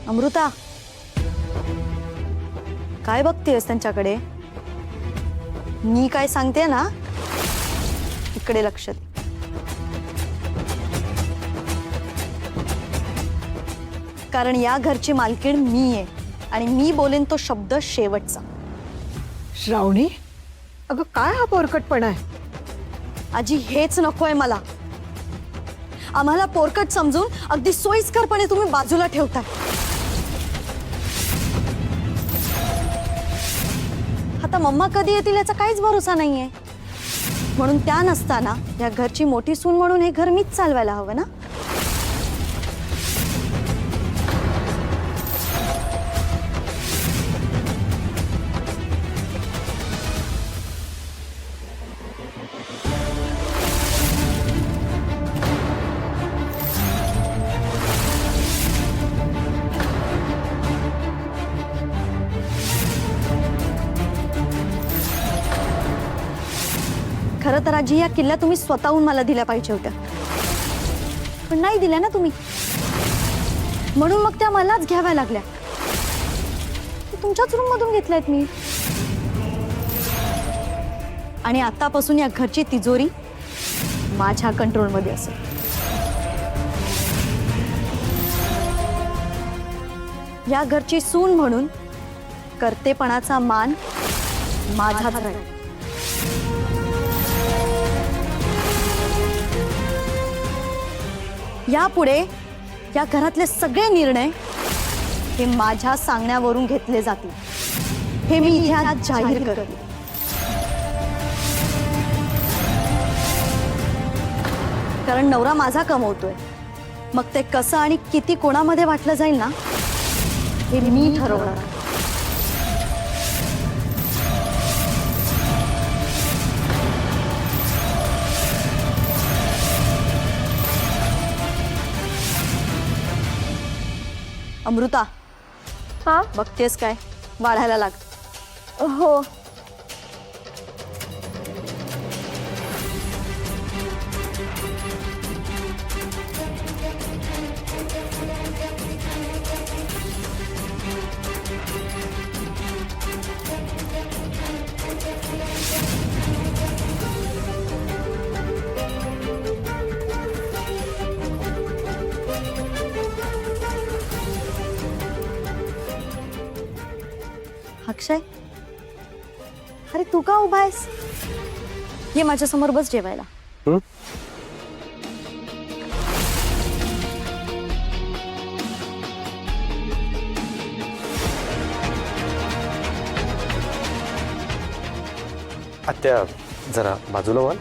अमृता, काय बघतेस त्यांच्याकडे? मी काय सांगते ना, इकडे लक्ष दे. कारण या घरची मालकीण मी आहे आणि मी बोलेन तो शब्द शेवटचा. श्रावणी, अगं काय हा पोरकटपणा आहे? आजी, हेच नकोय मला. आम्हाला पोरकट समजून अगदी सोयीस्करपणे तुम्ही बाजूला ठेवताय. आता मम्मा कधी येतील याचा काहीच भरोसा नाहीये. म्हणून त्या नसताना या घरची मोठी सून म्हणून हे घर मीच चालवायला हवं ना. खरं तर आजी, या किल्ल्या तुम्ही स्वतःहून मला दिल्या पाहिजे होत्या, पण नाही दिल्या ना तुम्ही. म्हणून मग त्या मलाच घ्याव्या लागल्या. तुमच्याच रूम मधून घेतल्यात मी. आणि आतापासून या घरची तिजोरी माझ्या कंट्रोलमध्ये असेल. या घरची सून म्हणून कर्तेपणाचा मान माझाच राहील. यापुढे या घरातले सगळे निर्णय हे माझ्या सांगण्यावरून घेतले जातील, हे मी इथे आज जाहीर करते. कारण नवरा माझा कमवतोय, मग ते कसं आणि किती कोणामध्ये वाटलं जाईल ना, हे मी ठरवणार. अमृता, हा, बघतेस काय? वाढायला लाग. हो. अक्षय, अरे तू का उभा आहेस? ये माझ्या समोर बस जेवायला. आत्या, जरा बाजूला व्हाल?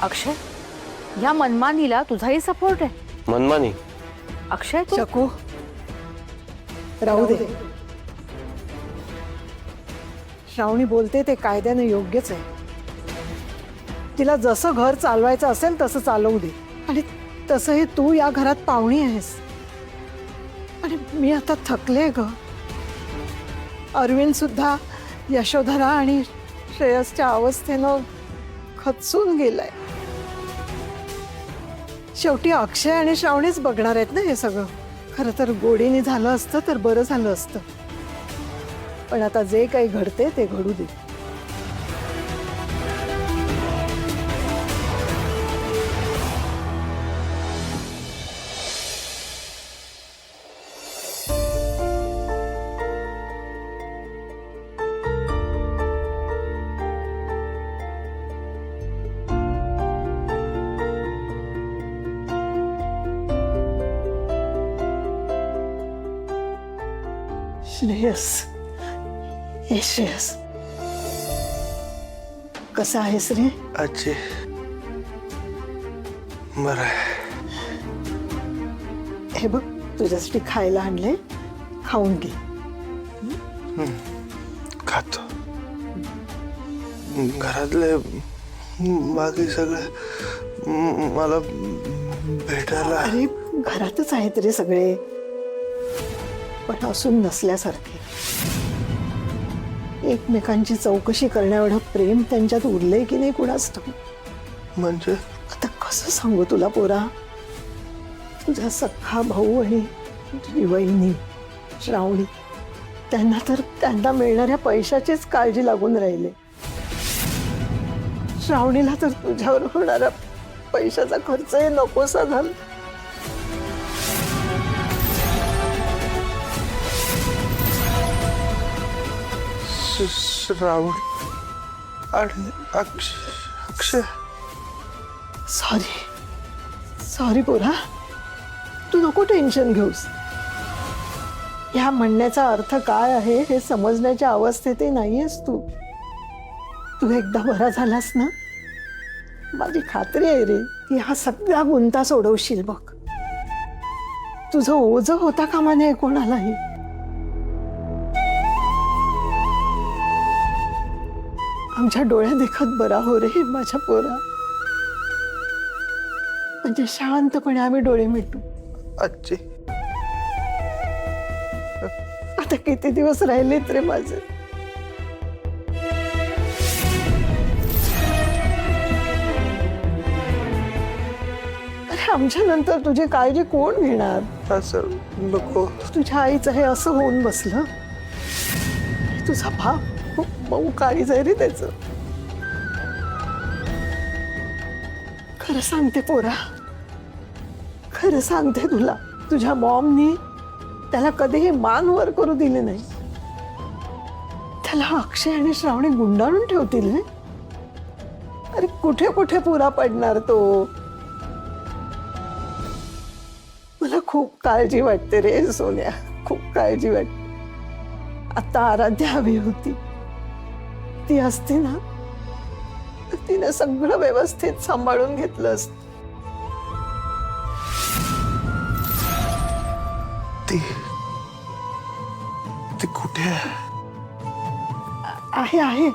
अक्षय, या मनमानीला तुझाही सपोर्ट आहे? मनमानी? अक्षय, तू शकू, राहू दे. श्रावणी बोलते ते कायद्याने योग्यच आहे. तिला जसं घर चालवायचं असेल तसं चालवू दे. आणि तसंही तू या घरात पाहुणी आहेस. आणि मी आता थकले ग. अरविंद सुद्धा यशोधरा आणि श्रेयसच्या अवस्थेनं खचून गेलाय. शेवटी अक्षय आणि श्रावणीच बघणार आहेत ना हे सगळं. खरं तर गोडीने झालं असतं तर बरं झालं असतं, पण आता जे काही घडते ते घडू दे. श्रेयस, हे श्रेयस, कसा आहेस रे? आजी, बरं आहे. हे बघ, तुझ्यासाठी खायला आणले, खाऊन घे. खातो. घरातले बाकी सगळे मला भेटायला. अरे घरातच आहेत रे सगळे. पण असून नसल्यासारखे. एकमेकांची चौकशी करण्याएवढं प्रेम त्यांच्यात उरलंय की नाही कुणास ठाऊक. म्हणजे आता कसं सांगू तुला पोरा. तुझा सख्खा भाऊ आणि तुझी वहिनी श्रावणी, त्यांना तर त्यांना मिळणाऱ्या पैशाचीच काळजी लागून राहिले. श्रावणीला तर तुझ्यावर होणारा पैशाचा खर्चही नकोसा झाला. श्रावणी आणि अक्षय. सॉरी पोरा, तू नको टेन्शन घेऊस. ह्या म्हणण्याचा अर्थ काय आहे हे समजण्याच्या अवस्थेत नाहीयेस तू. तू एकदा बरा झालास ना, माझी खात्री आहे रे की हा सगळा गुंता सोडवशील बघ. तुझं ओझं होता कामा नये कोणालाही. आमच्या डोळ्या देखत बरा हो रे माझ्या पोरा. म्हणजे शांतपणे आम्ही डोळे मिटू. आजी आता किती दिवस राहिलेत रे माझे. अरे आमच्या नंतर तुझी काळजी कोण घेणार. असं नको. तुझ्या आईचं हे असं होऊन बसलं. तुझा बाप खूप मऊ काळीज आहे रे त्याच. खरं सांगते पोरा, खरं सांगते तुला, तुझ्या मॉमनी त्याला कधीही मान वर करू दिले नाही. त्याला अक्षय आणि श्रावणी गुंडाळून ठेवतील रे. अरे कुठे कुठे पुरा पडणार तो. मला खूप काळजी वाटते रे सोन्या, खूप काळजी वाटते. आता आराध्या हवी होती. ती असती ना तर तिने सगळं व्यवस्थित सांभाळून घेतलं असतं. ती कुठे आहे? आहे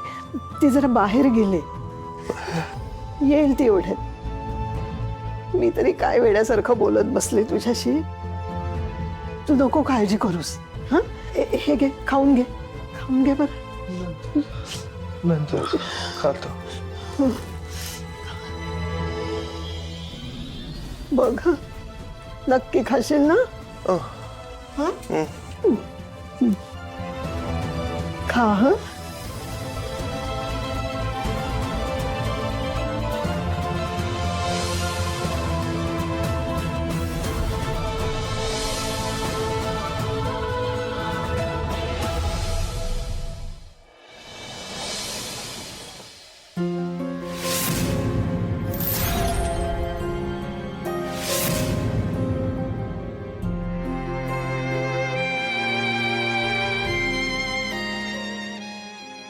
ती जरा बाहेर गेले. येईल ती एवढ्यात. मी तरी काय वेड्यासारखं बोलत बसले तुझ्याशी. तू नको काळजी करूस. हा हे घे, खाऊन घे, खाऊन घे बरं. नंतर खातो. बघ हं. नक्की खाशील ना. हा? खा हं.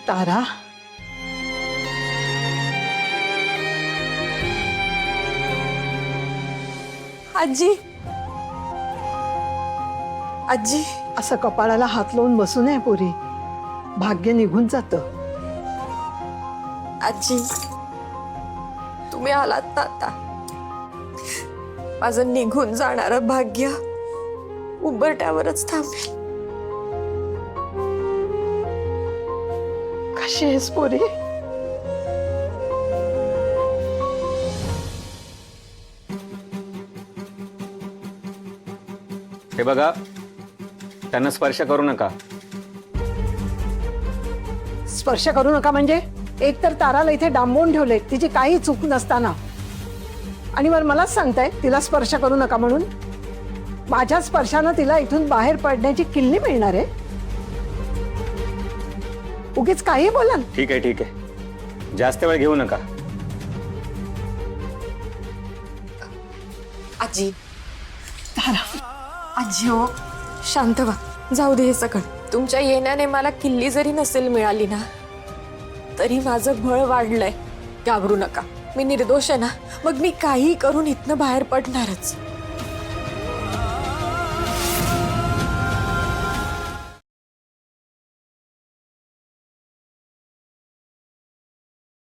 तारा, आजी, आजी. असं कपाळाला हात लावून बसू नये पोरी. भाग्य निघून जातं. आजी, तुम्ही आलात ना आता. माझं निघून जाणारं भाग्य उंबरठ्यावरच थांबेल. कशी आहेस पोरी? हे बघा, त्यांना स्पर्श करू नका. स्पर्श करू नका म्हणजे? एक तर ताराला इथे डांबवून ठेवले तिची काही चूक नसताना, आणि मलाच सांगताय तिला स्पर्श करू नका म्हणून. माझ्या स्पर्शानं तिला इथून बाहेर पडण्याची किल्ली मिळणार आहे? उगीच काही बोला. ठीक आहे, ठीक आहे, जास्त वेळ घेऊ नका. आजी, तारा, आजी हो, शांत व्हा. जाऊ दे हे सगळं. तुमच्या येण्याने मला किल्ली जरी नसेल मिळाली ना, तरी माझं बळ वाढलंय. घाबरू नका, मी निर्दोष आहे ना. मग मी काही करून इथनं बाहेर पडणारच.